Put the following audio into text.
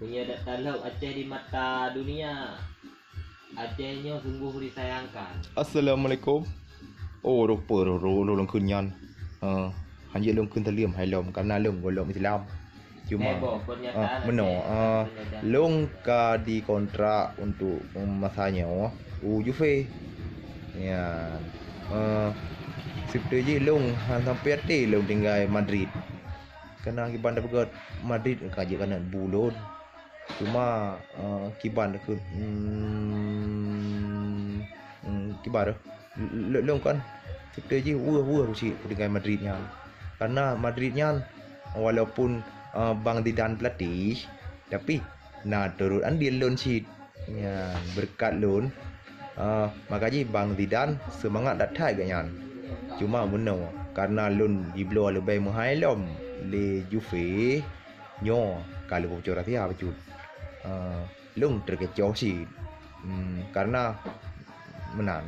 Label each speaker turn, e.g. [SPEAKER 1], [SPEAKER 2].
[SPEAKER 1] punya dalam Aceh di mata dunia. Acehnya sungguh disayangkan.
[SPEAKER 2] Assalamualaikum. Oh, rupa long kunyan. Hanya long kun taliam hai lom karena long golok Islam. Cuma
[SPEAKER 1] Pernyataan
[SPEAKER 2] meno
[SPEAKER 1] Aceh.
[SPEAKER 2] long ka di kontrak untuk masanya Juve. Ya. Sipte je long sampai ate long tinggal Madrid. Kena kiban dah begot Madrid kaji kana bulon. Cuma kiban ke kibar long kan kita je wah si dengan Madridnya karena Madridnya walaupun Bang Zidane pelatih tapi turut andil loan sheet ya, berkat loan makanya Bang Zidane semangat datang agaknya cuma benar karena loan dibelo lebih mahal lom le Juve nyo kalau bocor dia betul loan terkecoh sih karena menang